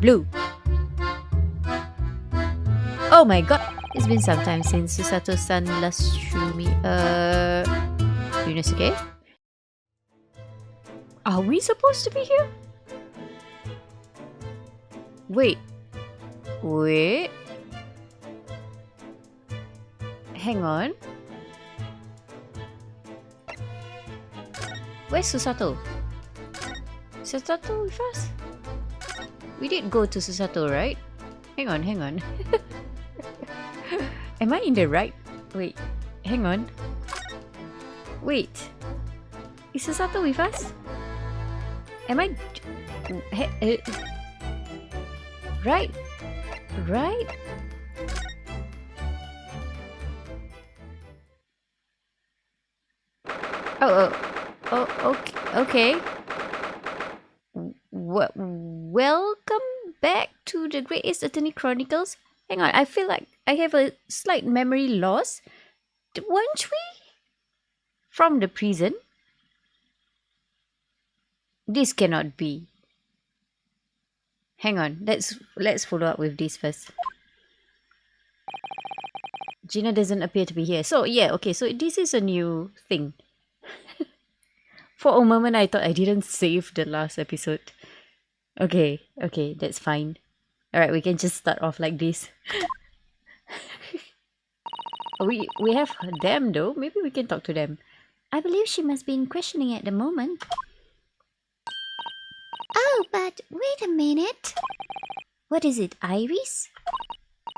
Blue. Oh my god. It's been some time since Susato-san last threw me. Yunosuke? Are we supposed to be here? Wait. Hang on. Where's Susato? Susato with us? We did go to Susato, right? Hang on. Am I in the right? Wait, hang on. Wait. Is Susato with us? Am I... Right? Oh, okay. Welcome back to the Great East Attorney Chronicles. Hang on, I feel like I have a slight memory loss. Weren't we from the prison? This cannot be. Hang on, let's follow up with this first. Gina doesn't appear to be here. So yeah, okay, so this is a new thing. For a moment, I thought I didn't save the last episode. Okay, that's fine. Alright, we can just start off like this. we have them though. Maybe we can talk to them. I believe she must be in questioning at the moment. Oh, but wait a minute. What is it, Iris?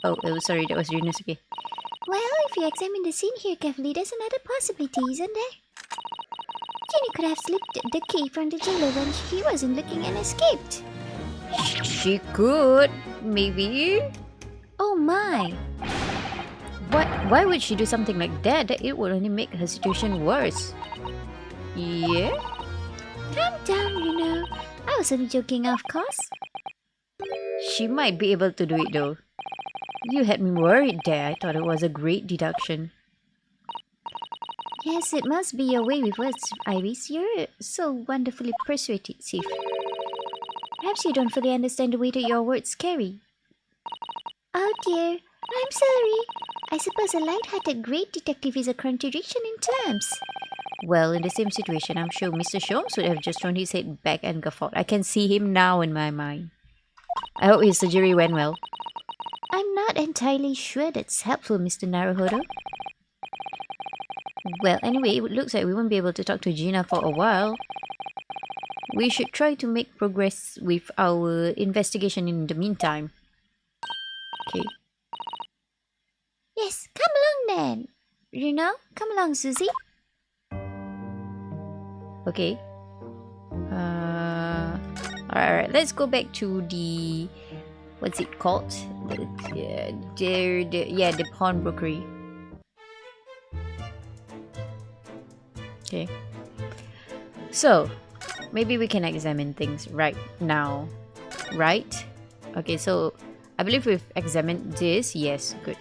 Oh, sorry, that was Yunosuke. Well, if you examine the scene here carefully, there's another possibility, isn't there? Jenny could have slipped the key from the jailer when she wasn't looking and escaped. She could, maybe. Oh my. Why would she do something like that? It would only make her situation worse. Yeah? Calm down, I was only joking, of course. She might be able to do it though. You had me worried there. I thought it was a great deduction. Yes, it must be your way with words, Iris. You're so wonderfully persuasive. Perhaps you don't fully understand the weight that your words carry. Oh dear, I'm sorry. I suppose a light-hearted great detective is a contradiction in terms. Well, in the same situation, I'm sure Mr. Sholmes would have just thrown his head back and guffawed. I can see him now in my mind. I hope his surgery went well. I'm not entirely sure that's helpful, Mr. Naruhodo. Well, anyway, it looks like we won't be able to talk to Gina for a while. We should try to make progress with our investigation in the meantime. Okay. Yes, come along then. Come along, Susie. Okay. Alright, let's go back to the... What's it called? The pawnbrokery. Okay. So, maybe we can examine things right now. Right? Okay, so I believe we've examined this. Yes, good.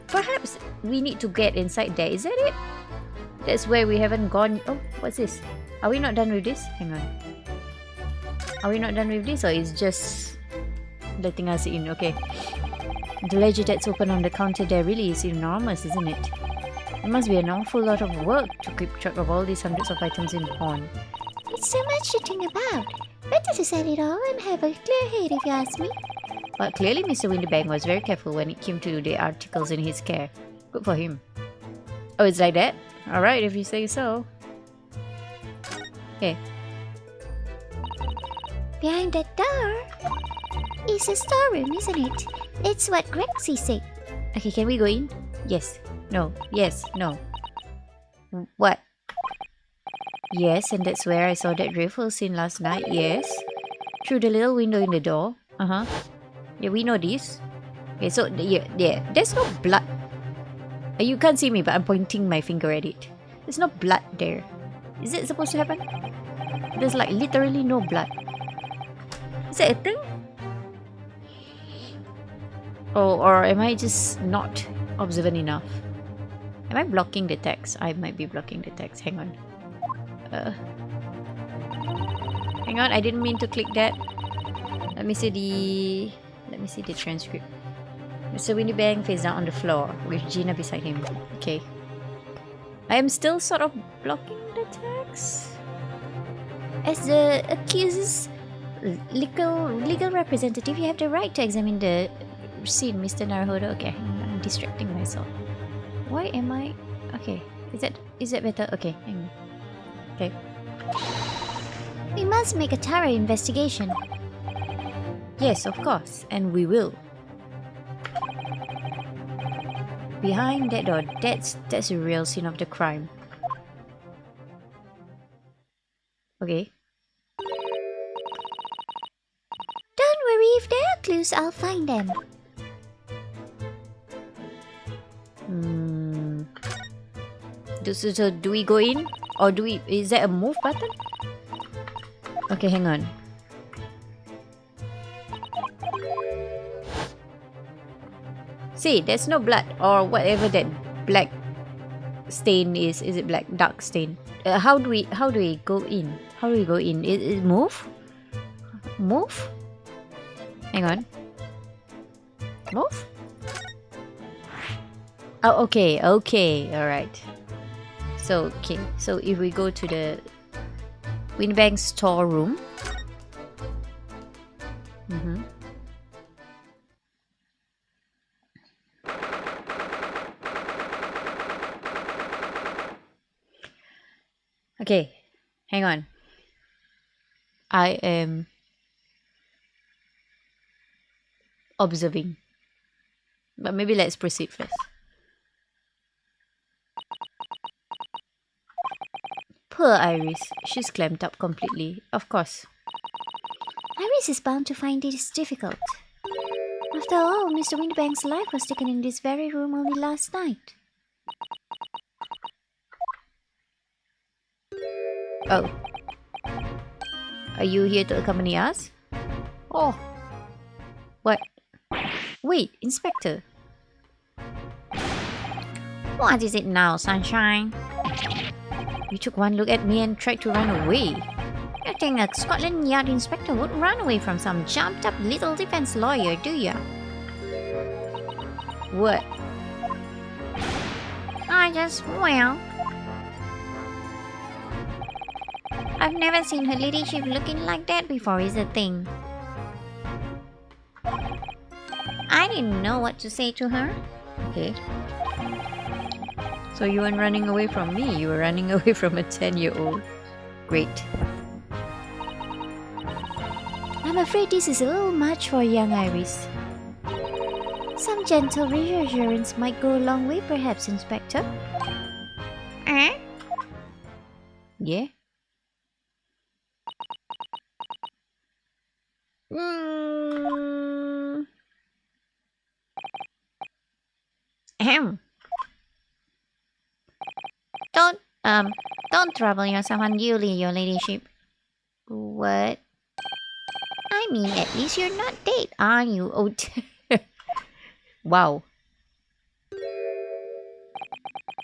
Perhaps we need to get inside there. Is that it? That's where we haven't gone. Oh, what's this? Are we not done with this? Hang on. Are we not done with this, or is just letting us in? Okay. The ledger that's open on the counter there really is enormous, isn't it? It must be an awful lot of work to keep track of all these hundreds of items in pawn. It's so much to think about. Better to set it all and have a clear head if you ask me. But clearly Mr. Winterbank was very careful when it came to the articles in his care. Good for him. Oh, it's like that? Alright, if you say so. Okay. Behind that door is a storeroom, isn't it? It's what Grexy said. Okay, can we go in? Yes. No. Yes. No. What? Yes, and that's where I saw that dreadful scene last night. Yes. Through the little window in the door. Uh-huh. Yeah, we know this. Okay, so, yeah. There's no blood. You can't see me, but I'm pointing my finger at it. There's no blood there. Is it supposed to happen? There's like literally no blood. Is that a thing? Oh, or am I just not observant enough? Am I blocking the text? I might be blocking the text. Hang on. Hang on, I didn't mean to click that. Let me see the transcript. Mr. Windibank face down on the floor with Gina beside him. Okay. I am still sort of blocking the text. As the accused's legal representative, you have the right to examine the scene, Mr. Naruhodo. Okay, I'm distracting myself. Why am I... Okay, is that better? Okay, hang on. Okay. We must make a thorough investigation. Yes, of course, and we will. Behind that door, that's the real scene of the crime. Okay. Don't worry, if there are clues, I'll find them. So do we go in? Or is there a move button? Okay, hang on. See, there's no blood or whatever that black stain is. Is it black? Dark stain. How do we go in? How do we go in? It move? Move? Hang on. Move? Oh, okay, alright. So if we go to the Winbank storeroom. Okay, hang on. I am observing. But maybe let's proceed first. Poor Iris. She's clamped up completely. Of course. Iris is bound to find this difficult. After all, Mr. Windibank's life was taken in this very room only last night. Oh. Are you here to accompany us? Oh. What? Wait, Inspector. What is it now, Sunshine? You took one look at me and tried to run away. You think a Scotland Yard inspector would run away from some jumped-up little defense lawyer, do you? What? Well... I've never seen her ladyship looking like that before, is the thing. I didn't know what to say to her. Okay. So you weren't running away from me, you were running away from a 10-year-old. Great. I'm afraid this is a little much for young Iris. Some gentle reassurance might go a long way, perhaps, Inspector. Eh? Yeah? Ahem. Don't trouble yourself unduly, your ladyship. What? I mean, at least you're not dead, are you? Oh, wow.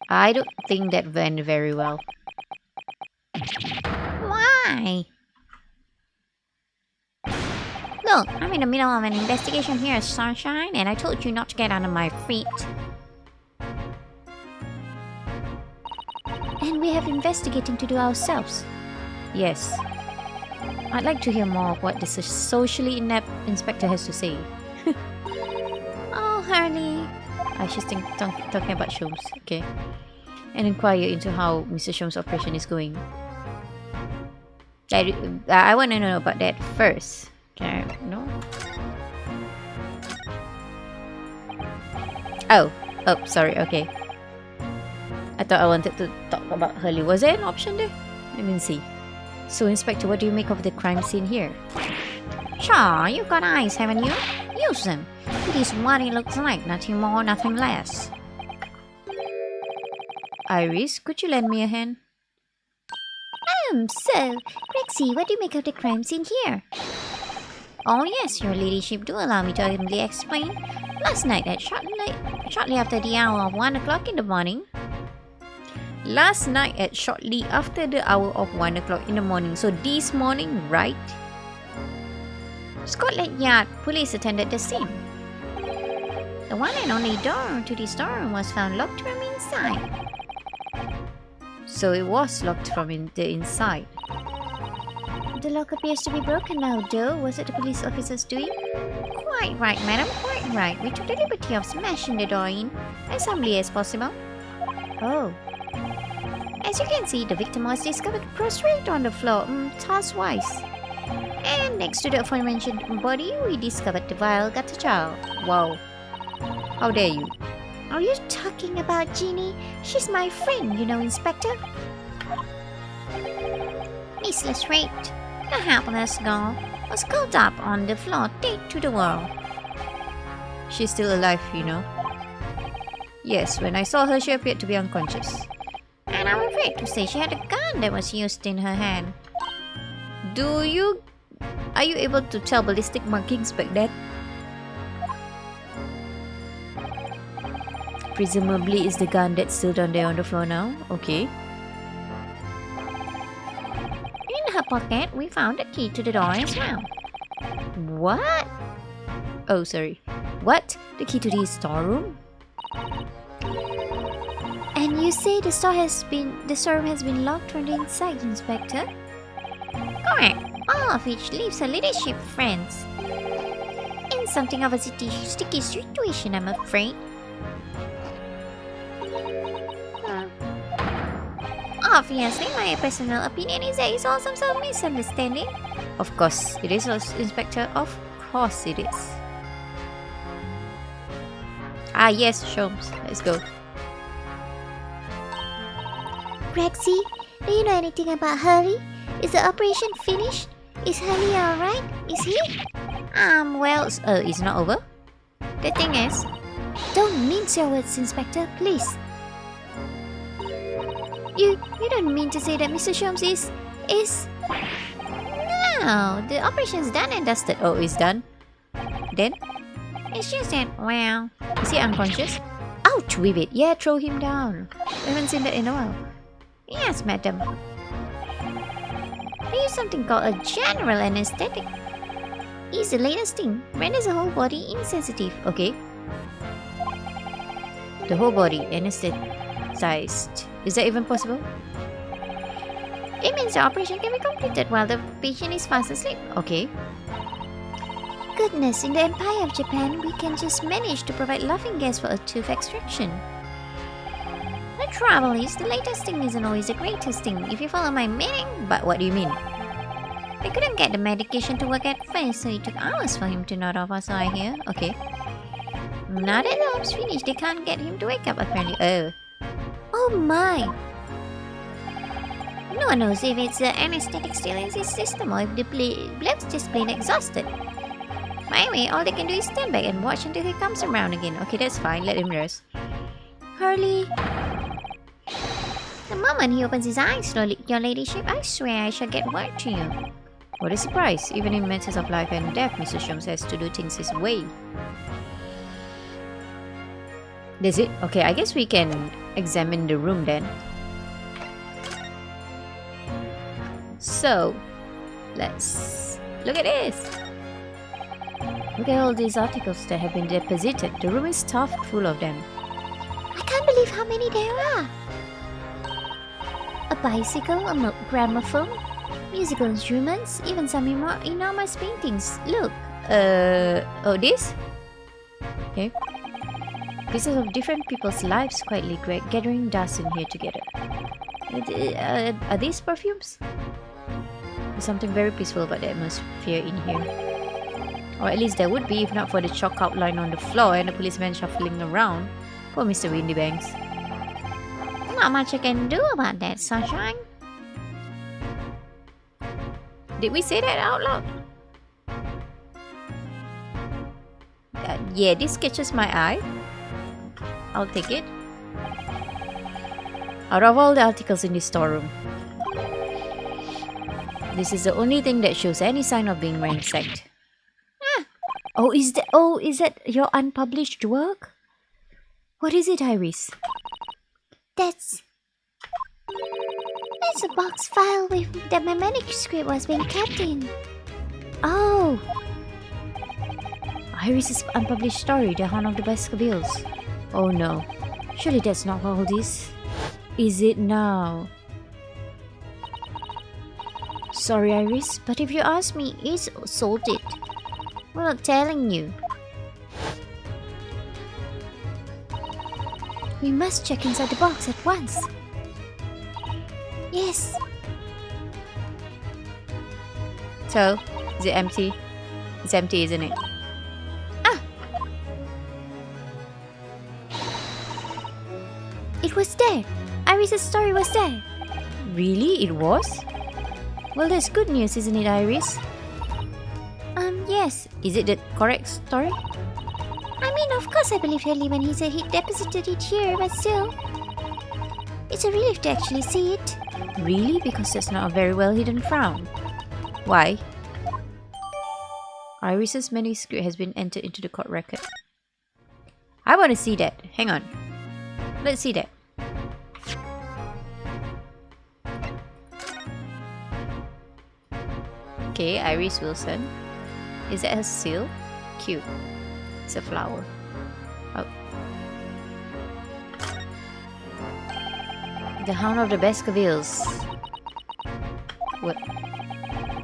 I don't think that went very well. Why? Look, I'm in the middle of an investigation here, Sunshine, and I told you not to get under my feet. And we have investigating to do ourselves. Yes. I'd like to hear more of what this socially inept inspector has to say. Oh, Harley. She's talking about Sholmes. Okay. And inquire into how Mr. Sholmes' operation is going. I want to know about that first. Can I? No? Oh, sorry, okay. I thought I wanted to talk about Hurley. Was there an option there? Let me see. So, Inspector, what do you make of the crime scene here? Sure, you've got eyes, haven't you? Use them. It is what it looks like, nothing more, nothing less. Iris, could you lend me a hand? So, Grexy, what do you make of the crime scene here? Oh yes, your ladyship, do allow me to humbly explain. Last night at shortly after the hour of 1 o'clock in the morning. Last night at shortly after the hour of 1 o'clock in the morning. So this morning, right? Scotland Yard police attended the scene. The one and only door to the storeroom was found locked from inside. So it was locked from the inside. The lock appears to be broken now, though. Was it the police officers doing? Quite right, madam, quite right. We took the liberty of smashing the door in as humbly as possible. Oh. As you can see, the victim was discovered prostrate on the floor, toss-wise. And next to the aforementioned body, we discovered the vile gutter child. Wow. How dare you? Are you talking about Jeannie? She's my friend, you know, Inspector. Miss raped. The helpless girl was curled up on the floor, dead to the world. She's still alive, you know. Yes, when I saw her, she appeared to be unconscious. And I'm afraid to say she had a gun that was used in her hand. Are you able to tell ballistic markings back then? Presumably it's the gun that's still down there on the floor now. Okay. In her pocket, we found a key to the door as well. What? Oh, sorry. What? The key to the storeroom? And you say the storeroom has been locked from the inside, Inspector? Correct. All of which leaves her leadership friends in something of a sticky situation, I'm afraid. Obviously, my personal opinion is that it's all some sort of misunderstanding. Of course, it is, Inspector. Of course it is. Ah, yes, Sholmes. Let's go. Rexy, do you know anything about Hurley? Is the operation finished? Is Hurley alright? Is he? Well, it's not over. The thing is... Don't mince your words, Inspector, please. You don't mean to say that Mr. Sholmes is... No, the operation's done and dusted. Oh, it's done? Then? It's just that, well... Is he unconscious? Ouch with it. Yeah, throw him down. We haven't seen that in a while. Yes, madam. We use something called a general anesthetic. It's the latest thing. Renders the whole body insensitive. Okay. The whole body anesthetized. Is that even possible? It means the operation can be completed while the patient is fast asleep. Okay. Goodness, in the Empire of Japan, we can just manage to provide laughing gas for a tooth extraction. The trouble is, the latest thing isn't always the greatest thing, if you follow my meaning. But what do you mean? They couldn't get the medication to work at first, so it took hours for him to nod off, so I hear. Okay. Now that the lab's finished, they can't get him to wake up, apparently. Oh. Oh my! No one knows if it's the anesthetic still in his system or if the blood's just plain exhausted. But anyway, all they can do is stand back and watch until he comes around again. Okay, that's fine. Let him rest. Hurley... The moment he opens his eyes, your ladyship, I swear I shall get word to you. What a surprise. Even in matters of life and death, Mr. Sholmes has to do things his way. That's it? Okay, I guess we can examine the room then. So, let's look at this. Look at all these articles that have been deposited. The room is stuffed full of them. I can't believe how many there are. A bicycle, a gramophone, musical instruments, even some enormous paintings. Look. Oh, this? Okay. Pieces of different people's lives quietly gathering dust in here together. Are these perfumes? There's something very peaceful about the atmosphere in here. Or at least there would be if not for the chalk outline on the floor and the policeman shuffling around. Poor Mr. Windybanks. Not much I can do about that, sunshine. Did we say that out loud? Yeah, this catches my eye. I'll take it. Out of all the articles in this storeroom, this is the only thing that shows any sign of being ransacked. Oh, is that your unpublished work? What is it, Iris? That's a box file with that my manuscript was being kept in. Oh, Iris' unpublished story, The Hound of the Baskervilles. Oh no. Surely that's not all this. Is it now? Sorry, Iris, but if you ask me, it's salted. Well, I'm telling you. We must check inside the box at once. Yes. So, is it empty? It's empty, isn't it? It was there. Iris' story was there. Really? It was? Well, that's good news, isn't it, Iris? Yes. Is it the correct story? I mean, of course I believed Henley when he said he deposited it here, but still. It's a relief to actually see it. Really? Because that's not a very well hidden frown. Why? Iris's manuscript has been entered into the court record. I want to see that. Hang on. Let's see that. Okay, Iris Wilson. Is that a seal? Cute. It's a flower. Oh. The Hound of the Baskervilles. What?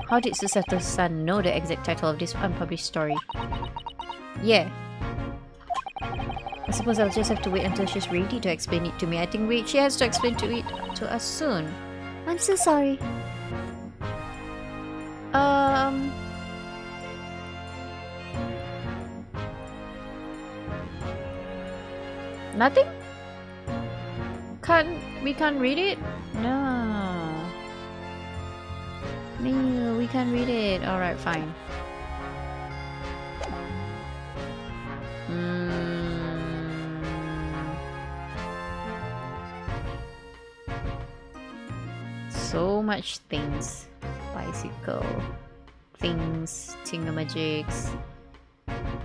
How did Susato's son know the exact title of this unpublished story? Yeah. I suppose I'll just have to wait until she's ready to explain it to me. I think she has to explain it to us soon. I'm so sorry. Nothing? We can't read it? No. No, we can't read it. Alright, fine. So much things. Bicycle. Things. Thingamajigs.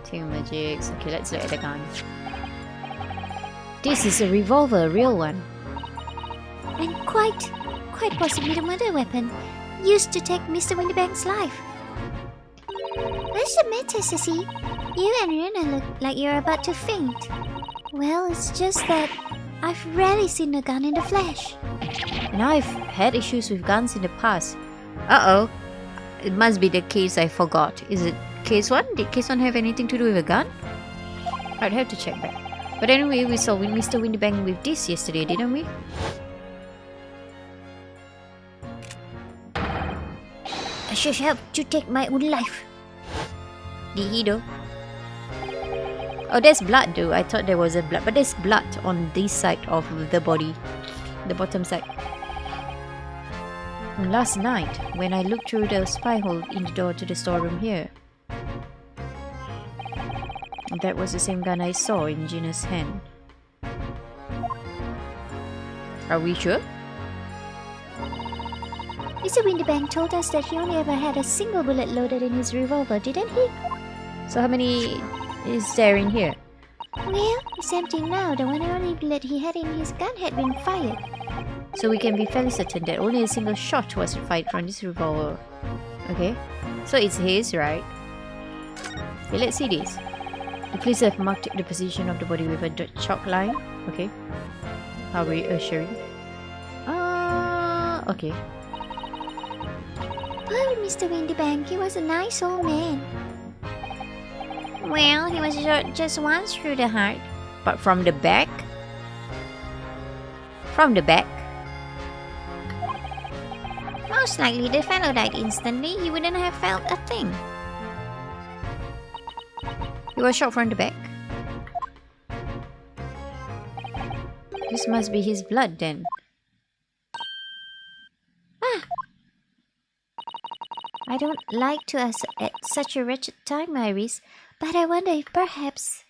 Okay, let's look at the gun. This is a revolver, a real one. And quite possibly the murder weapon used to take Mr. Winterbank's life. What's the matter, Sissy? You and Rena look like you're about to faint. Well, it's just that I've rarely seen a gun in the flesh. And I've had issues with guns in the past. Uh-oh. It must be the case I forgot. Is it case 1? Did case 1 have anything to do with a gun? I'd have to check that. But anyway, we saw Mr. Winterbank with this yesterday, didn't we? I should have to take my own life. Did he though? Oh, there's blood though. I thought there wasn't blood. But there's blood on this side of the body. The bottom side. And last night, when I looked through the spy hole in the door to the storeroom here. That was the same gun I saw in Gina's hand. Are we sure? Mr. Winterbank told us that he only ever had a single bullet loaded in his revolver, didn't he? So how many is there in here? Well, it's empty now. The one and only bullet he had in his gun had been fired. So we can be fairly certain that only a single shot was fired from this revolver. Okay, so it's his, right? Okay, let's see this. The police have marked the position of the body with a chalk line. Okay. How reassuring. Okay. Poor Mr. Winterbank, he was a nice old man. Well, he was shot just once through the heart. But from the back? From the back? Most likely the fellow died instantly. He wouldn't have felt a thing. He was shot from the back. This must be his blood then. I don't like to ask at such a wretched time, Iris, but I wonder if perhaps...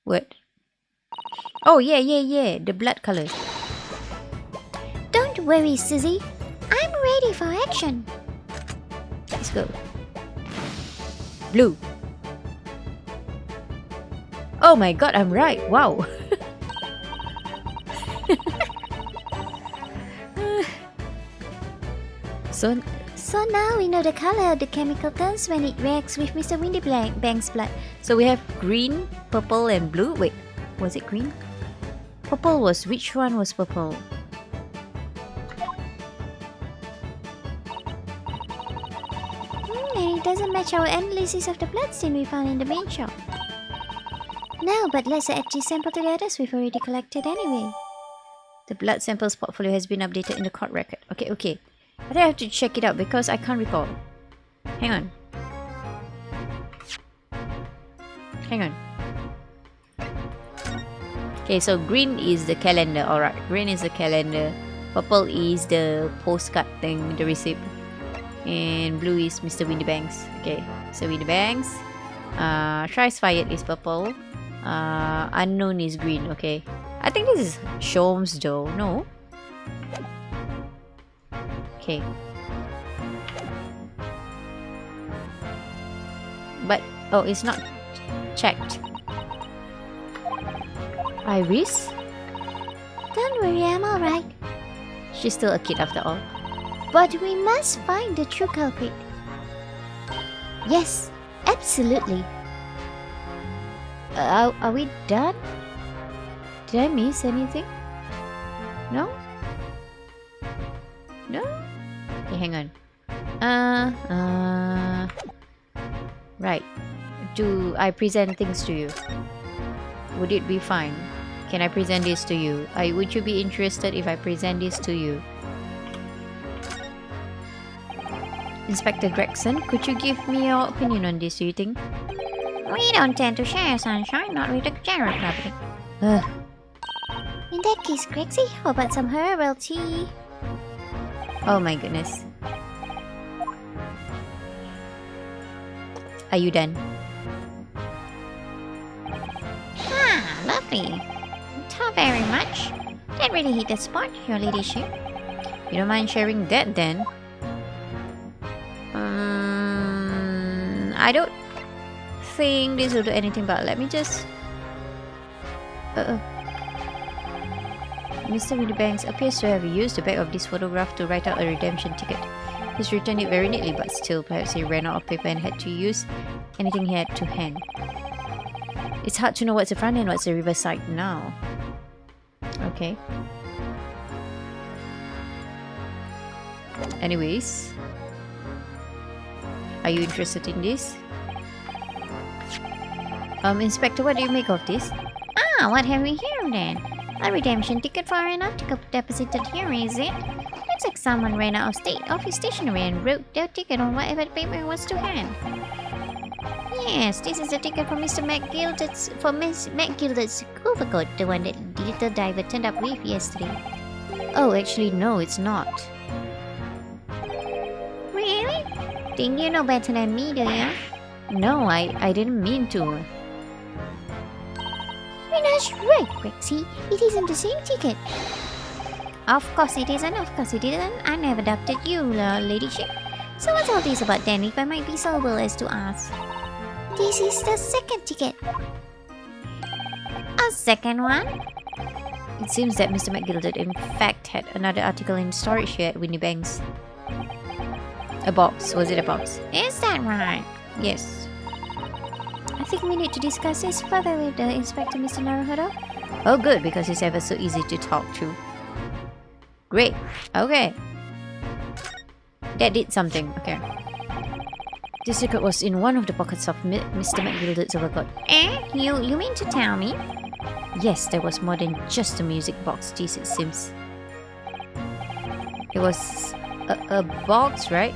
What? Oh, yeah. The blood color. Don't worry, Susie. I'm ready for action. Let's go. Blue. Oh my god, I'm right. Wow. So now we know the color of the chemical turns when it reacts with Mr. Windybank's blood. So we have green, purple, and blue. Wait, was it green? Purple was, which one was purple? And it doesn't match our analysis of the bloodstain we found in the main shop. No, but let's add this sample to the others we've already collected anyway. The blood samples portfolio has been updated in the court record. Okay. But I have to check it out because I can't recall. Hang on. Okay, so green is the calendar. Alright, green is the calendar. Purple is the postcard thing, the receipt. And blue is Mr. Windybanks. Okay, so Windybanks. Thrice Fired is purple. Unknown is green. Okay. I think this is Sholmes though. No? Okay. But, oh, it's not checked. Iris? Don't worry, I'm alright. She's still a kid after all. But we must find the true culprit. Yes, absolutely. Are we done? Did I miss anything? No? No? Okay, hang on. Right. Do I present things to you? Would it be fine? Can I present this to you? Would you be interested if I present this to you? Inspector Gregson, could you give me your opinion on this, do you think? We don't tend to share, Sunshine, not with the general public. In that case, Grexy, how about some herbal tea? Oh my goodness. Are you done? Ah, lovely. Not very much. That really hit the spot, your ladyship. You don't mind sharing that then? I don't think this will do anything, but let me just... Mr. Windybanks appears to have used the back of this photograph to write out a redemption ticket. He's written it very neatly, but still, perhaps he ran out of paper and had to use anything he had to hand. It's hard to know what's the front and what's the reverse side now. Okay. Anyways. Are you interested in this? Inspector, what do you make of this? Ah, what have we here then? A redemption ticket for an article deposited here, is it? Looks like someone ran out of office stationery and wrote their ticket on whatever paper was to hand. Yes, this is the ticket for Mr. Miss McGilded's overcoat, the one that little diver turned up with yesterday. Oh, actually, no, it's not. Really? Think you know better than me, do you? No, I didn't mean to. That's right, Rexy. It isn't the same ticket. Of course it isn't, of course it isn't. I never doubted you, ladyship. So what's all this about then, if I might be so bold as to ask? This is the second ticket. A second one? It seems that Mr. McGilded in fact had another article in storage here at Windybanks. A box. Was it a box? Is that right? Yes. I think we need to discuss this further with the Inspector, Mr. Naruhodo. Oh good, because he's ever so easy to talk to. Great. Okay. That did something. Okay. This secret was in one of the pockets of Mr. McGilded's overcoat. You mean to tell me? Yes, there was more than just a music box, this it seems. It was a box, right?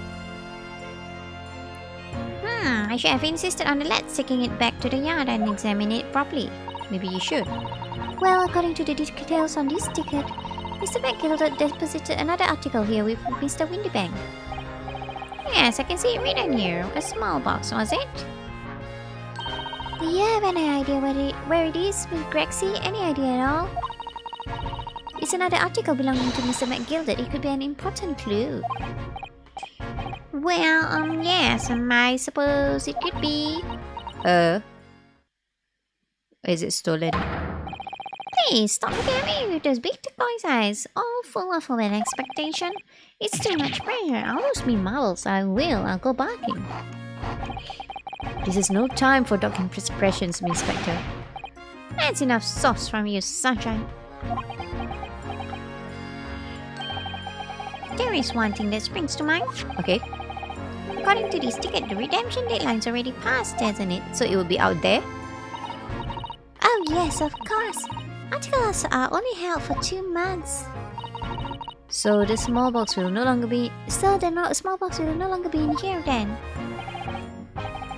I should have insisted on the lads taking it back to the yard and examine it properly. Maybe you should. Well, according to the details on this ticket, Mr. McGilded deposited another article here with Mr. Windybank. Yes, I can see it written here. A small box, was it? Do you have any idea where it is, Miss Grexy? Any idea at all? It's another article belonging to Mr. McGilded. It could be an important clue. Well, yes, I suppose it could be. Is it stolen? Hey, stop looking at me with those big turquoise eyes, all full of an expectation. It's too much pressure. I'll lose me marbles. I'll go barking. This is no time for docking expressions, Miss Spectre. That's enough sauce from you, sunshine. There is one thing that springs to mind. Okay, According to this ticket, the redemption deadline's already passed, hasn't it? so it will be out there? Oh yes, of course. Articles are only held for 2 months. So the small box will no longer be... So the small box will no longer be in here then.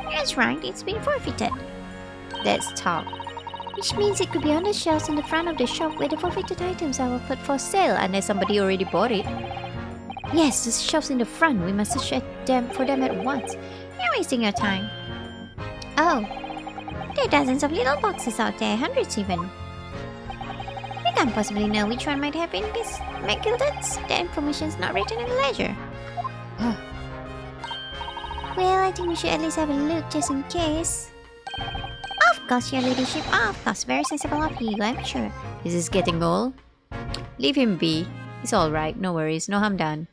That's right, it's been forfeited. That's tough. Which means it could be on the shelves in the front of the shop where the forfeited items are put for sale. Unless somebody already bought it. Yes, the shelves in the front. We must search for them at once. You're wasting your time. Oh, there are dozens of little boxes out there, hundreds even. We can't possibly know which one might have been Miss McGilded's. The information's not written in the ledger. Well, I think we should at least have a look just in case. Of course, your ladyship. Of course, very sensible of you, I'm sure. This is getting old. Leave him be. He's alright, no worries, no harm done.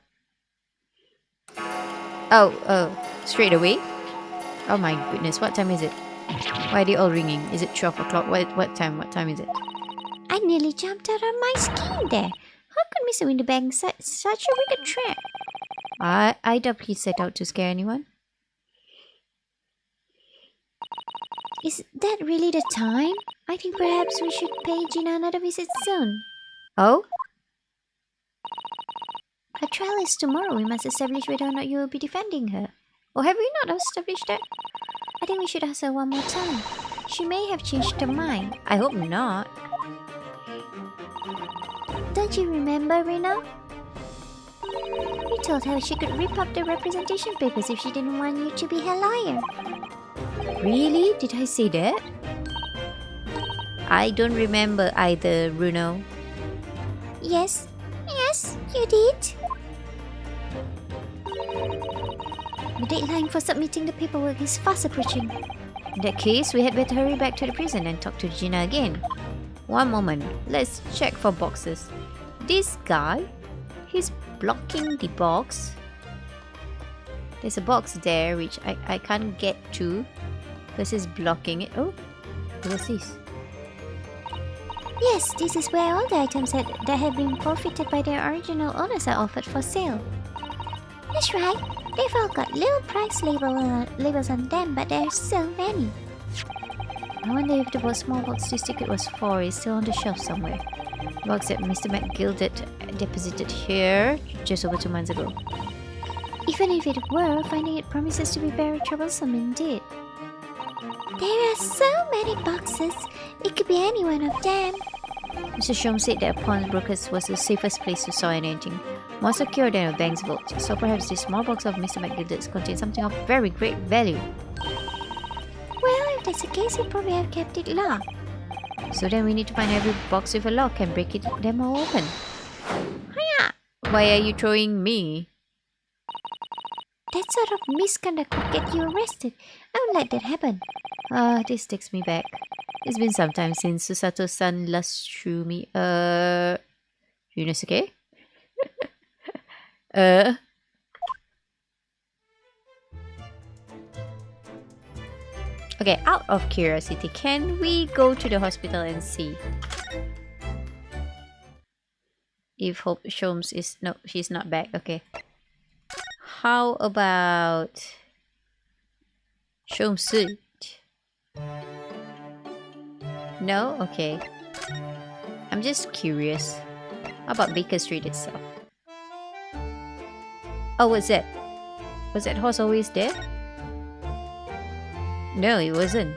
Oh, straight away? Oh my goodness, what time is it? Why are they all ringing? Is it 12 o'clock? What time is it? I nearly jumped out of my skin there. How could Mr. Winterbank set such a wicked trap? I doubt he set out to scare anyone. Is that really the time? I think perhaps we should pay Gina another visit soon. Oh? Her trial is tomorrow. We must establish whether or not you will be defending her. Or have we not established that? I think we should ask her one more time. She may have changed her mind. I hope not. Don't you remember, Rena? You told her she could rip up the representation papers if she didn't want you to be her lawyer. Really? Did I say that? I don't remember either, Bruno. Yes, you did. The deadline for submitting the paperwork is fast approaching. In that case, we had better hurry back to the prison and talk to Gina again. One moment, let's check for boxes. This guy, he's blocking the box. There's a box there which I can't get to because he's blocking it. Oh, what's this? Yes, this is where all the items that have been forfeited by their original owners are offered for sale. That's right. They've all got little price labels on them, but there's so many. I wonder if the small box this ticket was for is still on the shelf somewhere. The box that Mr. McGilded deposited here just over 2 months ago. Even if it were, finding it promises to be very troublesome indeed. There are so many boxes. It could be any one of them. Mr. Shom said that a pawnbroker's was the safest place to store anything, more secure than a bank's vault, so perhaps this small box of Mr. McGilded's contains something of very great value. Well, if that's the case, he'd probably have kept it locked. So then we need to find every box with a lock and break them all open. Hiya! Why are you throwing me? That sort of misconduct would get you arrested. I won't let that happen. This takes me back. It's been some time since Susato-san last threw me. Yunosuke? Okay, out of curiosity, can we go to the hospital and see if Hope Sholmes is... No, she's not back. Okay. How about Sholmes? No? Okay. I'm just curious. How about Baker Street itself? Oh, what's that? Was that horse always there? No, it wasn't.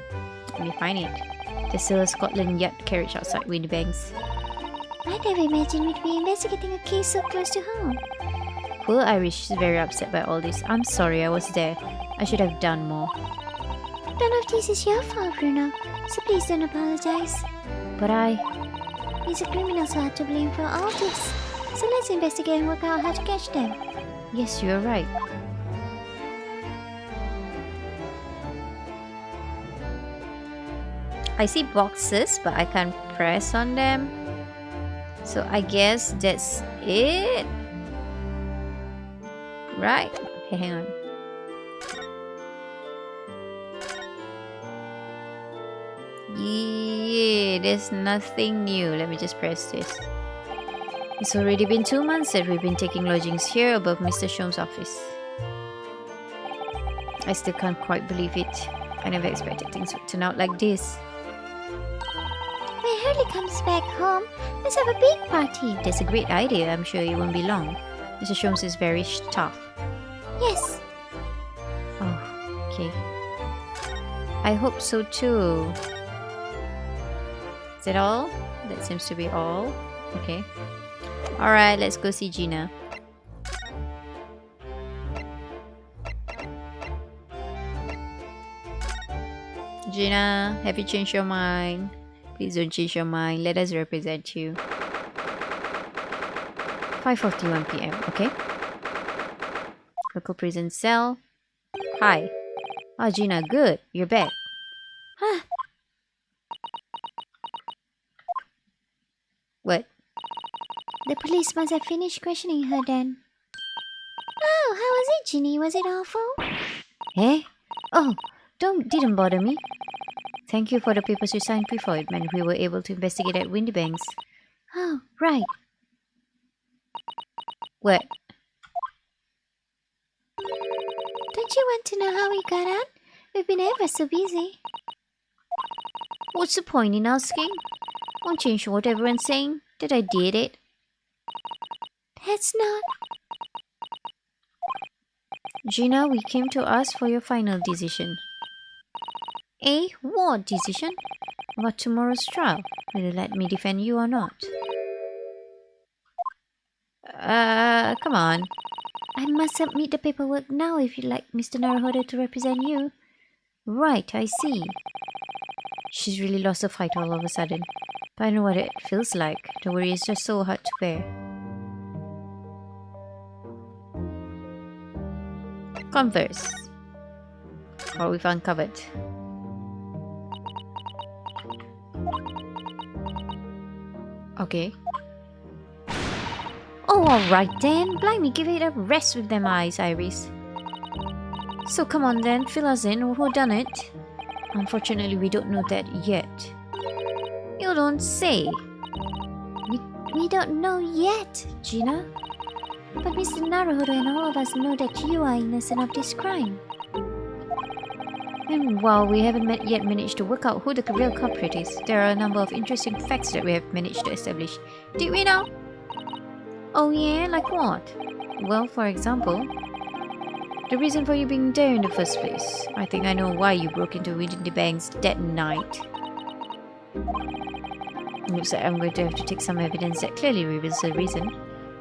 Let me find it. There's still a Scotland Yard carriage outside Windybank's. I never imagined we'd be investigating a case so close to home. Poor Irish is very upset by all this. I'm sorry I was there. I should have done more. None of this is your fault, Bruno. So please don't apologize. But These are criminals who are to blame for all this. So let's investigate and work out how to catch them. Yes, you're right. I see boxes, but I can't press on them. So I guess that's it. Right. Okay, hang on. Yeah, there's nothing new. Let me just press this. It's already been 2 months that we've been taking lodgings here above Mr. Shom's office. I still can't quite believe it. I never expected things would turn out like this. When Hurley comes back home, let's have a big party. That's a great idea. I'm sure it won't be long. Mr. Shom's is very tough. Yes. Oh, okay. I hope so too. Is that all? That seems to be all. Okay. Alright, let's go see Gina. Gina, have you changed your mind? Please don't change your mind. Let us represent you. 5:41 p.m. Okay. Local prison cell. Hi. Oh, Gina, good. You're back. Huh. What? The police must have finished questioning her then. Oh, how was it, Ginny? Was it awful? Eh? Oh, didn't bother me. Thank you for the papers you signed before. It meant we were able to investigate at Windybanks. Oh, right. What? Don't you want to know how we got out? We've been ever so busy. What's the point in asking? Won't change what everyone's saying. That I did it. That's not... Gina, we came to ask for your final decision. Eh? What decision? About tomorrow's trial. Will you let me defend you or not? Come on. I must submit the paperwork now if you'd like Mr. Naruhodo to represent you. Right, I see. She's really lost a fight all of a sudden. But I know what it feels like. The worry is just so hard to bear. Converse. What we've uncovered. Okay. Oh, alright then. Blimey, give it a rest with them eyes, Iris. So come on then, fill us in. Who done it? Unfortunately, we don't know that yet. You don't say. We don't know yet, Gina. But Mr. Naruhodo and all of us know that you are innocent of this crime. And while we haven't yet managed to work out who the real culprit is, there are a number of interesting facts that we have managed to establish. Did we know? Oh yeah, like what? Well, for example, the reason for you being there in the first place. I think I know why you broke into Windybanks that night. Looks like I'm going to have to take some evidence that clearly reveals the reason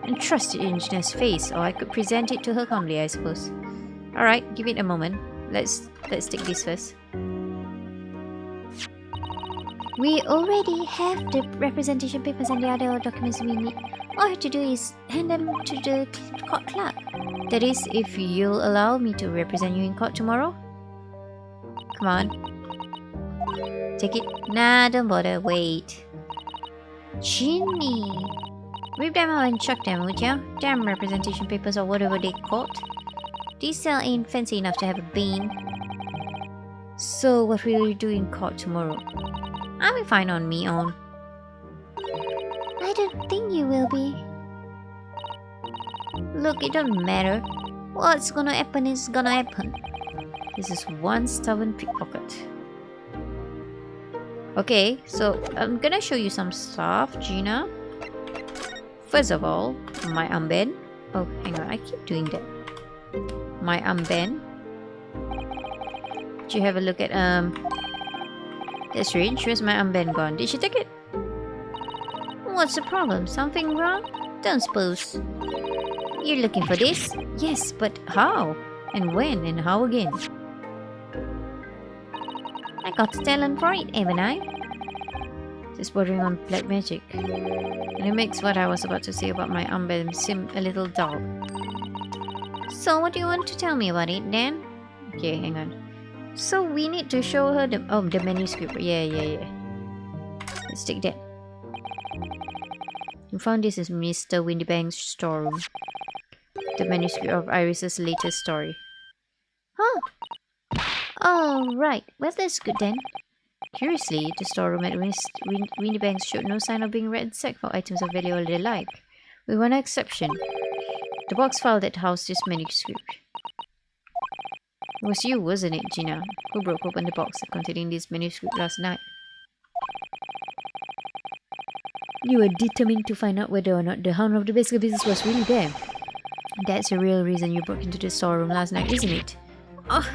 and trust it in Gina's face, or I could present it to her calmly, I suppose. Alright, give it a moment. Let's take this first. We already have the representation papers and the other documents we need. All I have to do is hand them to the court clerk. That is, if you'll allow me to represent you in court tomorrow? Come on. Take it. Nah, don't bother. Wait. Ginny. Rip them out and chuck them, would ya? Damn representation papers or whatever they called. This cell ain't fancy enough to have a bean. So, what will you do in court tomorrow? I'll be fine on me own. I don't think you will be. Look, it don't matter. What's gonna happen is gonna happen. This is one stubborn pickpocket. Okay, so I'm gonna show you some stuff, Gina. First of all, my armband. Oh, hang on, I keep doing that. My armband. Did you have a look at that's strange. Where's my armband gone? Did she take it? What's the problem? Something wrong? Don't suppose. You're looking for this? Yes, but how? And when? And how again? I got the talent for it, haven't I? Just bordering on black magic. And it makes what I was about to say about my armband seem a little dull. So what do you want to tell me about it, Dan? Okay, hang on. So we need to show her the manuscript. Yeah. Let's take that. We found this is Mr. Windybank's storeroom. The manuscript of Iris's latest story. Oh. All right. Well, that's good then. Curiously, the storeroom at Windybanks showed no sign of being ransacked for items of value or the like, with one exception. The box file that housed this manuscript. It was you, wasn't it, Gina, who broke open the box containing this manuscript last night? You were determined to find out whether or not the Hound of the Baskervilles was really there. That's the real reason you broke into the storeroom last night, isn't it? Oh.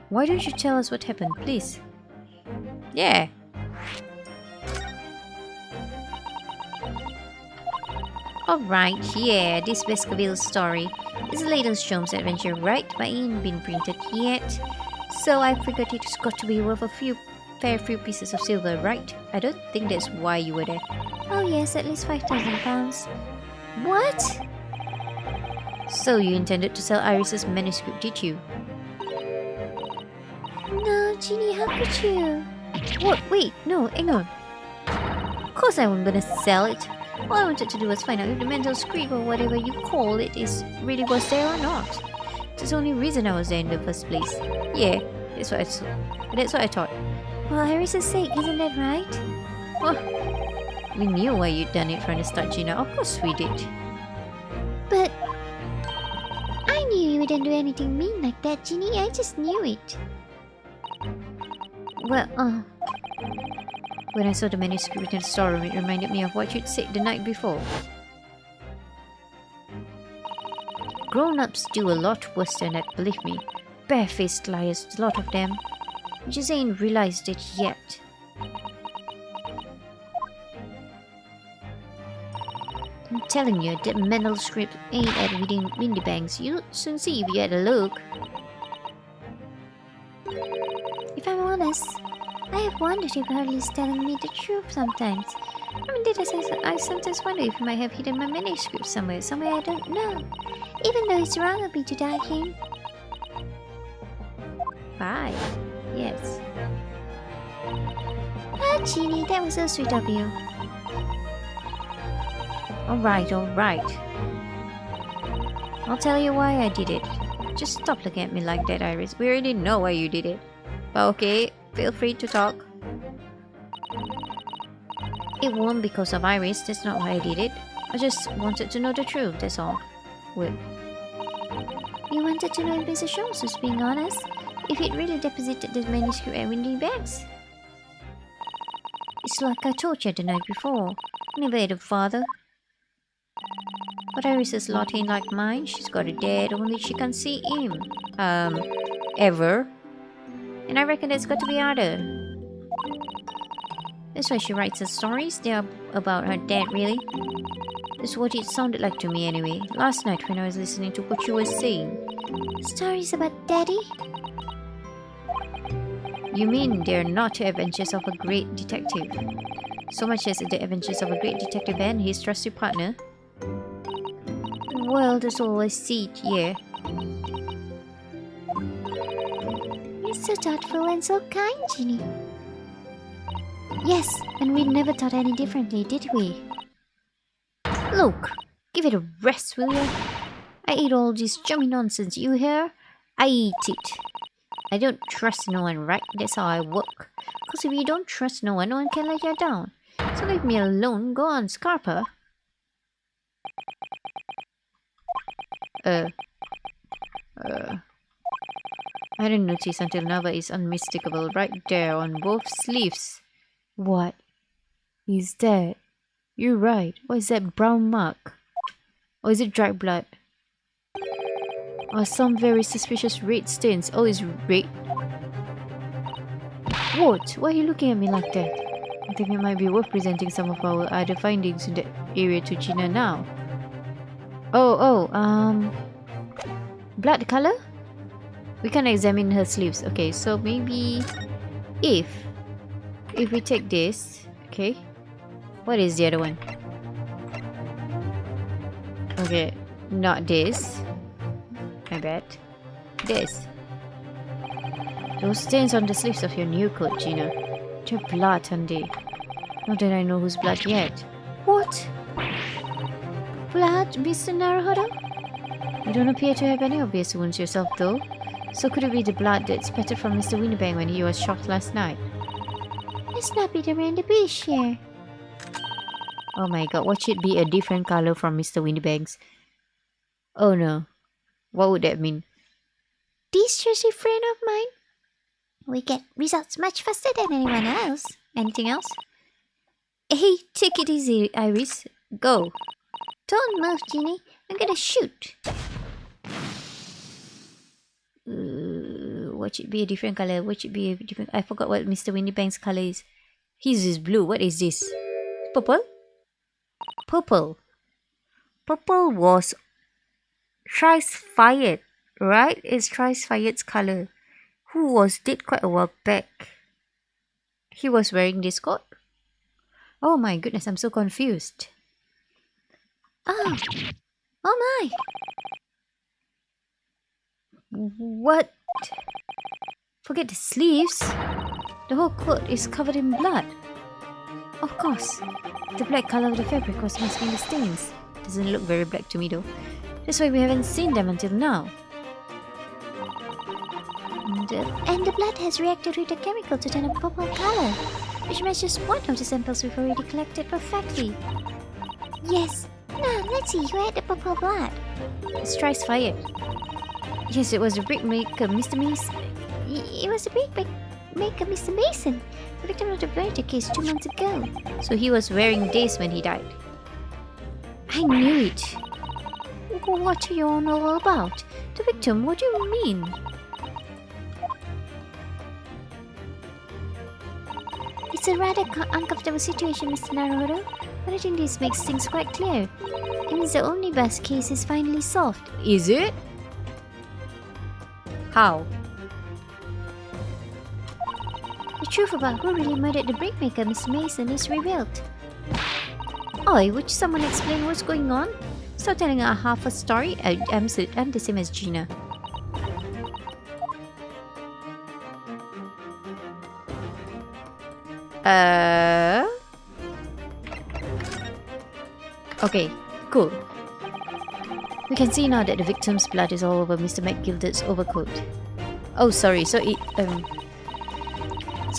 Why don't you tell us what happened, please? Yeah. Alright, yeah, this Baskerville story is the latest Sholmes adventure, right? But it ain't been printed yet. So I figured it's got to be worth a few pieces of silver, right? I don't think that's why you were there. Oh yes, at least £5,000. What? So you intended to sell Iris's manuscript, did you? No, Ginny, how could you? What? Wait, no, hang on. Of course I wasn't gonna sell it. All I wanted to do was find out if the mental script or whatever you call it really was there or not. That's the only reason I was there in the first place. Yeah, that's what I thought. For Iris's sake, isn't that right? Well, we knew why you'd done it from the start, Gina. Of course we did. But I knew you wouldn't do anything mean like that, Ginny. I just knew it. Well, when I saw the manuscript in the storeroom, it reminded me of what you'd said the night before. Grown-ups do a lot worse than that, believe me. Barefaced liars, a lot of them. You just ain't realized it yet. I'm telling you, that manuscript ain't at Windybanks. You'll soon see if you had a look. If I'm honest, I have wondered if Harley's telling me the truth sometimes. I mean, I sometimes wonder if he might have hidden my manuscript somewhere I don't know. Even though it's wrong of me to die here. Bye. Yes. Ah, Ginny, that was so sweet of you. Alright. I'll tell you why I did it. Just stop looking at me like that, Iris. We already know why you did it. But okay, feel free to talk. It won't because of Iris, that's not why I did it. I just wanted to know the truth, that's all. Well, You wanted to know if Mr. Sholmes was being honest? If he'd really deposited the manuscript at Windybanks? it's like I told you the night before. I never had a father. But Iris's lot ain't like mine. She's got a dad, only she can't see him. Ever. And I reckon that's got to be harder. That's why she writes her stories. They're about her dad, really. That's what it sounded like to me anyway. Last night when I was listening to what you were saying. Stories about Daddy? You mean they're not the adventures of a great detective? So much as the adventures of a great detective and his trusty partner? Well, that's all I see, yeah. You're so thoughtful and so kind, Ginny. Yes, and we never thought any differently, did we? Look, give it a rest, will you? I ate all this chummy nonsense, you hear? I eat it. I don't trust no one, right? That's how I work. Because if you don't trust no one can let you down. So leave me alone. Go on, Scarpa. I didn't notice until now, but it's unmistakable right there on both sleeves. What? Is that? You're right. What is that brown mark? Or is it dried blood? Or some very suspicious red stains? Oh, it's red. What? Why are you looking at me like that? I think it might be worth presenting some of our other findings in that area to Gina now. Blood color? We can examine her sleeves. Okay, so maybe if we take this, okay. What is the other one? Okay, not this. I bet. This. Those stains on the sleeves of your new coat, Gina. They're blood, aren't they? Not that I know whose blood yet. What? Blood, Mr. Naruhodo? You don't appear to have any obvious wounds yourself, though. So could it be the blood that spattered from Mr. Winnerbang when he was shot last night? Let's not beat around the bush here. Oh my god, what should be a different color from Mr. Winnebang's? Oh no. What would that mean? This trusty friend of mine. We get results much faster than anyone else. Anything else? Hey, take it easy, Iris. Go. Don't move, Ginny. I'm gonna shoot. What should be a different color? What should be a different... I forgot what Mr. Winnebang's color is. His is blue. What is this? Purple? Purple. Purple was Thrice Fired, right? It's Thrice Fired's color. Who was dead quite a while back. He was wearing this coat? Oh my goodness, I'm so confused. Oh. Oh my. What? Forget the sleeves. The whole coat is covered in blood. Of course. The black color of the fabric was masking the stains. Doesn't look very black to me though. That's why we haven't seen them until now. And the blood has reacted with the chemical to turn a purple color, which matches one of the samples we've already collected perfectly. Yes. Now, let's see who had the purple blood. It's Thrice Fired. Yes, it was the brick maker, Mr. Mason. It was the brick maker, Mr. Mason, the victim of the murder case 2 months ago. So he was wearing this when he died. I knew it. What are you on all about? The victim, what do you mean? It's a rather uncomfortable situation, Mr. Naruhodo, but I think this makes things quite clear. It means the omnibus case is finally solved. Is it? How? The truth about who really murdered the brickmaker, Mr. Mason, is revealed. Oi, would someone explain what's going on? Stop telling a half a story. I'm the same as Gina. Okay, cool. We can see now that the victim's blood is all over Mr. McGilder's overcoat. Oh, sorry. So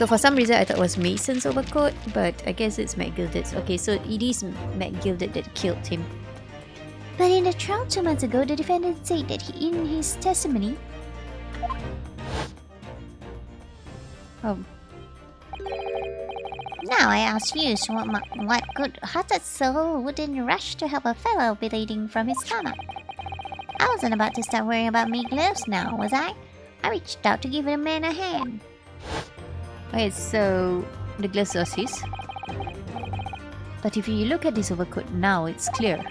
for some reason I thought it was Mason's overcoat, but I guess it's McGilder's. Okay, so it is McGilder that killed him. But in the trial 2 months ago, the defendant said that in his testimony... Now I ask you, what good-hearted soul wouldn't rush to help a fellow bleeding from his stomach? I wasn't about to start worrying about meat gloves now, was I? I reached out to give the man a hand. Okay, so the gloves was his. But if you look at this overcoat now, it's clear.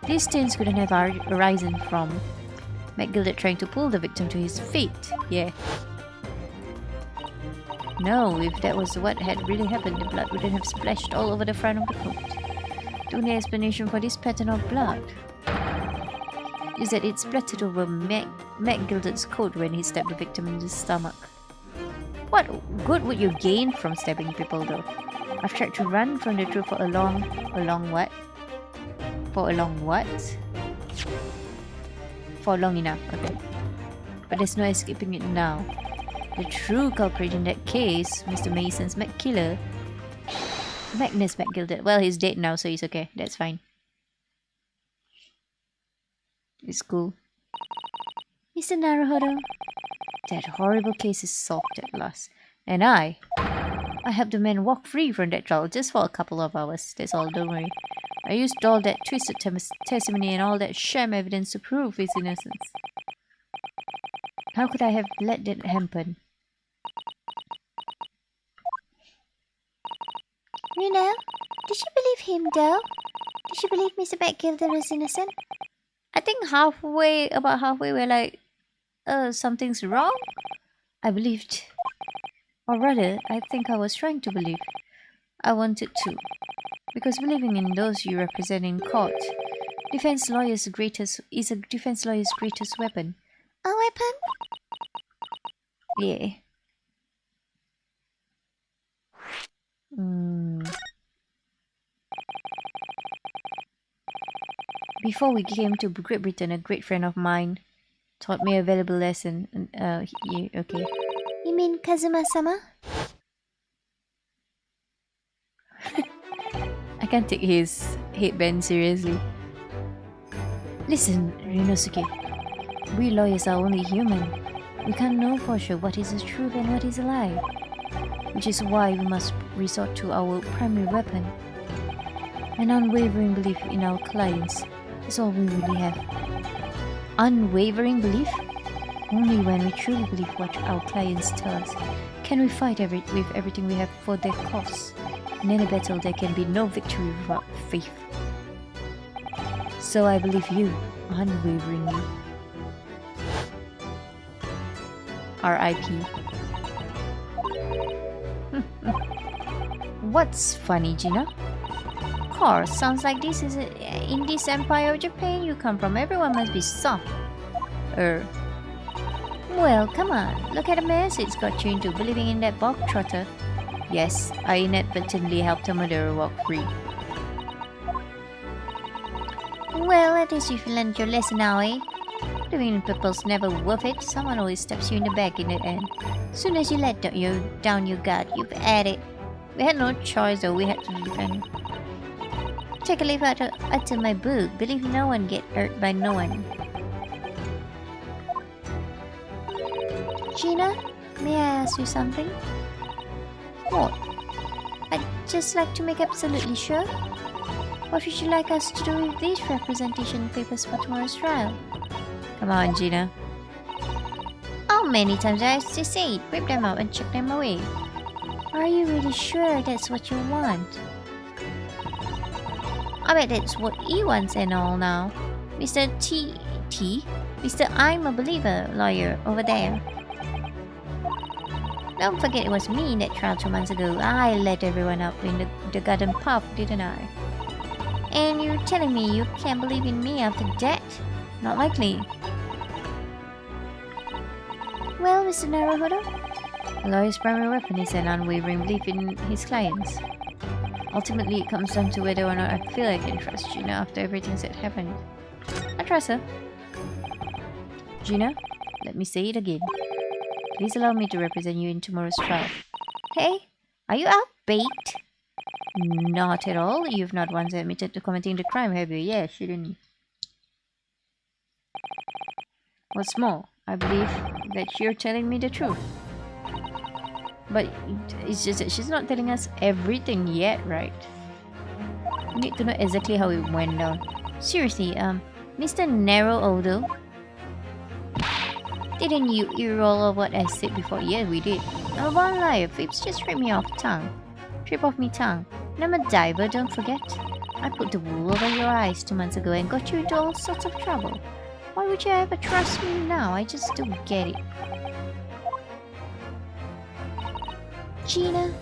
These stains couldn't have arisen from McGilder trying to pull the victim to his feet. Yeah. No, if that was what had really happened, the blood wouldn't have splashed all over the front of the coat. The only explanation for this pattern of blood is that it splattered over McGilder's coat when he stabbed the victim in the stomach. What good would you gain from stabbing people though? I've tried to run from the truth for a long what? For a long what? For long enough, okay. But there's no escaping it now. The true culprit in that case, Mr. Mason's McKiller, Magnus McGilder. Well, he's dead now, so he's okay. That's fine. It's cool. Mr. Naruhodo, that horrible case is solved at last. And I helped the man walk free from that trial just for a couple of hours. That's all, don't worry. I used all that twisted testimony and all that sham evidence to prove his innocence. How could I have let that happen? You know, did you believe him though? Did you believe Mr. McGilder was innocent? I think about halfway we're like, something's wrong? I believed. Or rather, I think I was trying to believe. I wanted to. Because believing in those you represent in court is a defense lawyer's greatest weapon. A weapon? Yeah. Before we came to Great Britain, a great friend of mine taught me a valuable lesson. Okay. You mean Kazuma-sama? I can't take his headband seriously. Listen, Rinosuke. We lawyers are only human. We can't know for sure what is the truth and what is a lie. Which is why we must resort to our primary weapon. An unwavering belief in our clients is all we really have. Unwavering belief? Only when we truly believe what our clients tell us can we fight with everything we have for their cause. In any battle, there can be no victory without faith. So I believe you, unwaveringly. R.I.P. What's funny, Gina? Of course, sounds like this is in this empire of Japan you come from. Everyone must be soft. Well, come on. Look at the mess it's got you into believing in that bog trotter. Yes, I inadvertently helped a murderer walk free. Well, at least you've learned your lesson now, eh? Believing in people's never worth it. Someone always stabs you in the back in the end. Soon as you let down your guard, you've had it. We had no choice though, we had to defend. Take a leaf out of my book. Believe no one get hurt by no one. Gina, may I ask you something? What? I'd just like to make absolutely sure. What would you like us to do with these representation papers for tomorrow's trial? Come on, Gina. How many times do I have to say it? Rip them out and chuck them away. Are you really sure that's what you want? I bet that's what he wants and all now. Mr. Mr. I'm a believer lawyer over there. Don't forget it was me in that trial 2 months ago. I let everyone up in the garden pub, didn't I? And you're telling me you can't believe in me after that? Not likely. Well, Mr. Naruhodo? A lawyer's primary weapon is an unwavering belief in his clients. Ultimately, it comes down to whether or not I feel I can trust Gina after everything that happened. I trust her. Gina, let me say it again. Please allow me to represent you in tomorrow's trial. Hey, are you out bait? Not at all. You've not once admitted to committing the crime, have you? Yeah, shouldn't you? What's more, I believe that you're telling me the truth. But it's just that she's not telling us everything yet, right? We need to know exactly how it went down. Seriously, Mr. Naruhodo? Didn't you hear all of what I said before? Yeah, we did. I'm a born liar. Fibs just rip me off tongue. Trip off me tongue. And I'm a diver, don't forget. I put the wool over your eyes 2 months ago and got you into all sorts of trouble. Why would you ever trust me now? I just don't get it. Gina,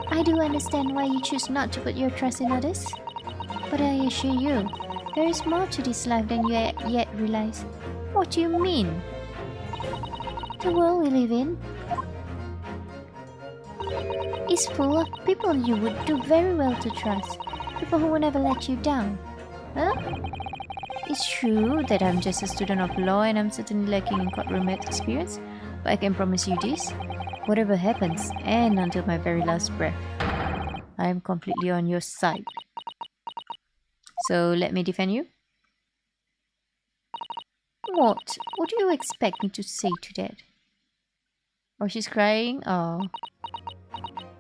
I do understand why you choose not to put your trust in others. But I assure you, there is more to this life than you yet realize. What do you mean? The world we live in is full of people you would do very well to trust. People who will never let you down. Huh? It's true that I'm just a student of law and I'm certainly lacking in courtroom experience, but I can promise you this. Whatever happens, and until my very last breath, I am completely on your side. So let me defend you. What? What do you expect me to say to that? Oh, she's crying? Oh.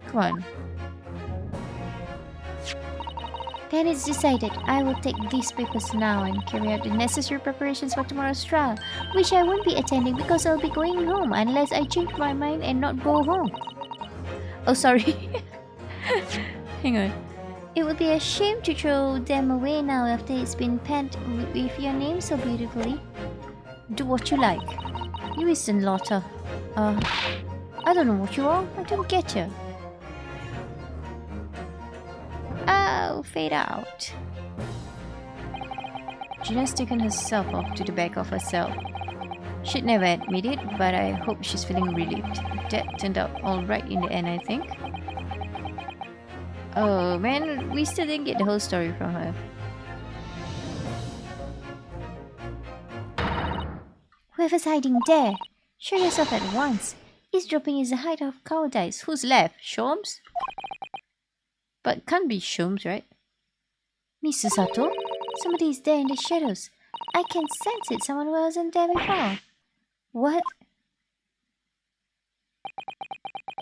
Come on. Then it's decided. I will take these papers now and carry out the necessary preparations for tomorrow's trial, which I won't be attending because I'll be going home unless I change my mind and not go home. Oh, sorry. Hang on. It would be a shame to throw them away now after it's been penned with your name so beautifully. Do what you like. You listen, Lotta. I don't know what you are. I don't get you. Oh, fade out. Gina's taken herself off to the back of her cell. She'd never admit it, but I hope she's feeling relieved. That turned out alright in the end, I think. Oh man, we still didn't get the whole story from her. Whoever's hiding there, show yourself at once. Eavesdropping is the height of cowardice. Who's left? Sholmes? But can't be Sholmes, right? Miss Susato? Somebody is there in the shadows. I can sense it. Someone wasn't there before. What?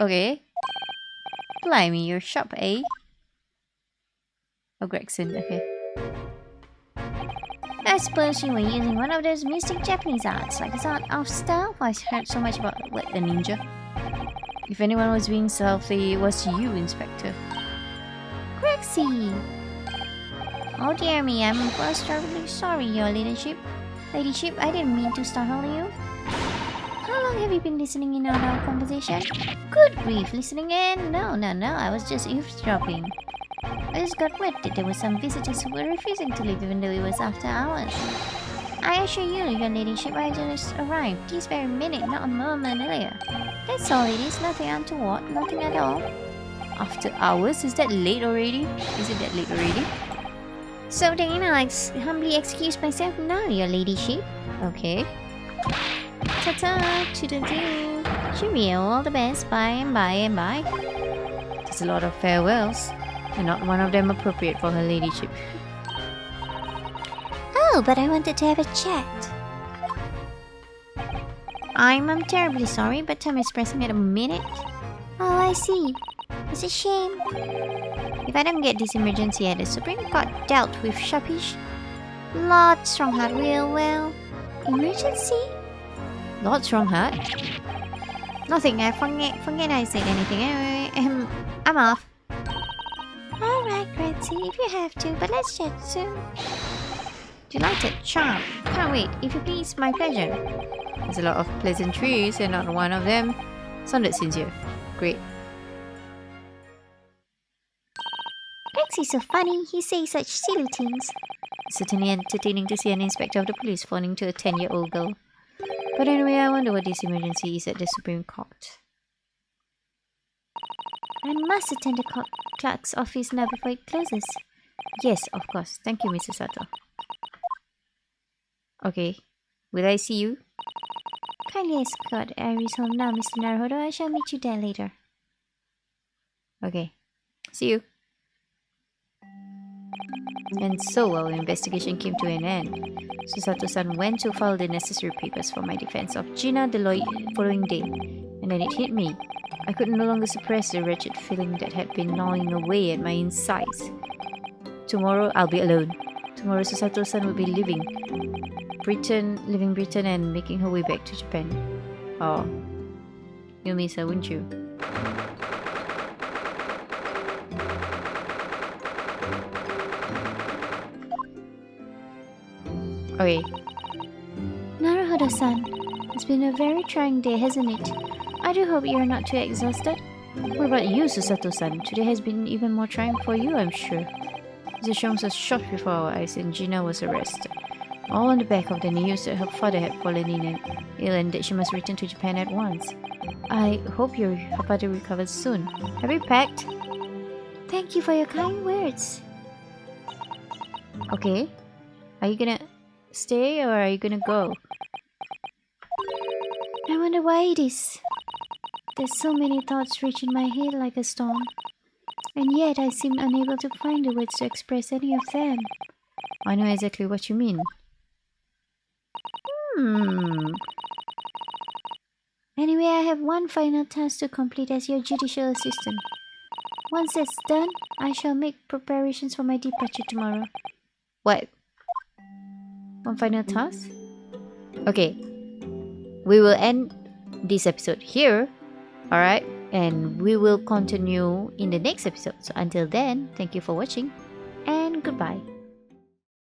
Okay. Blimey, you're sharp, eh? Oh, Gregson, okay. I suppose you were using one of those mystic Japanese arts, like a art of style. I heard so much about what the ninja. If anyone was being stealthy, it was you, Inspector. Grexy! Oh dear me, I'm most terribly sorry, your ladyship. Ladyship, I didn't mean to startle you. How long have you been listening in on our conversation? Good grief, listening in? No, I was just eavesdropping. I just got word that there were some visitors who were refusing to leave even though it was after hours. I assure you, your ladyship, I just arrived this very minute, not a moment earlier. That's all it is, nothing untoward, nothing at all. After hours? Is that late already? Is it that late already? So then I'll humbly excuse myself now, your ladyship. Okay. Ta-ta, toodle-doo. Cheerio, all the best, bye and bye and bye. There's a lot of farewells, and not one of them appropriate for her ladyship. Oh, but I wanted to have a chat. I'm terribly sorry, but time is pressing at a minute. Oh, I see. It's a shame. If I don't get this emergency at the Supreme Court dealt with sharpish, Lord Strongheart will, well... Emergency? Lord Strongheart? Nothing, I forget I said anything. I'm off. Alright, Gracie, if you have to, but let's chat soon. Delighted, charmed. Can't wait. If you please, my pleasure. There's a lot of pleasantries, and not one of them sounded sincere. Great. Rexy's so funny, he says such silly things. It's certainly entertaining to see an inspector of the police phoning to a 10-year-old girl. But anyway, I wonder what this emergency is at the Supreme Court. I must attend the clerk's office now before it closes. Yes, of course. Thank you, Mrs. Sato. Okay. Will I see you? Kindly escort Iris home now, Mr. Naruhodo. I shall meet you there later. Okay. See you. And so our investigation came to an end. Susato-san went to file the necessary papers for my defense of Gina the following day. And then it hit me. I could no longer suppress the wretched feeling that had been gnawing away at my insides. Tomorrow I'll be alone. Tomorrow Susato-san will be leaving Britain and making her way back to Japan. Oh, you'll miss her, won't you? Okay. Naruhodo-san, it's been a very trying day, hasn't it? I do hope you're not too exhausted. What about you, Susato-san? Today has been even more trying for you, I'm sure. The Sholmes was shot before our eyes and Gina was arrested. All on the back of the news that her father had fallen ill and that she must return to Japan at once. I hope her father recovers soon. Have you packed? Thank you for your kind words. Okay. Are you gonna stay or are you gonna go? I wonder why it is. There's so many thoughts reaching my head like a storm. And yet I seem unable to find the words to express any of them. I know exactly what you mean. Anyway, I have one final task to complete as your judicial assistant. Once that's done, I shall make preparations for my departure tomorrow. What? One final task? Okay. We will end this episode here. Alright? And we will continue in the next episode. So until then, thank you for watching and goodbye.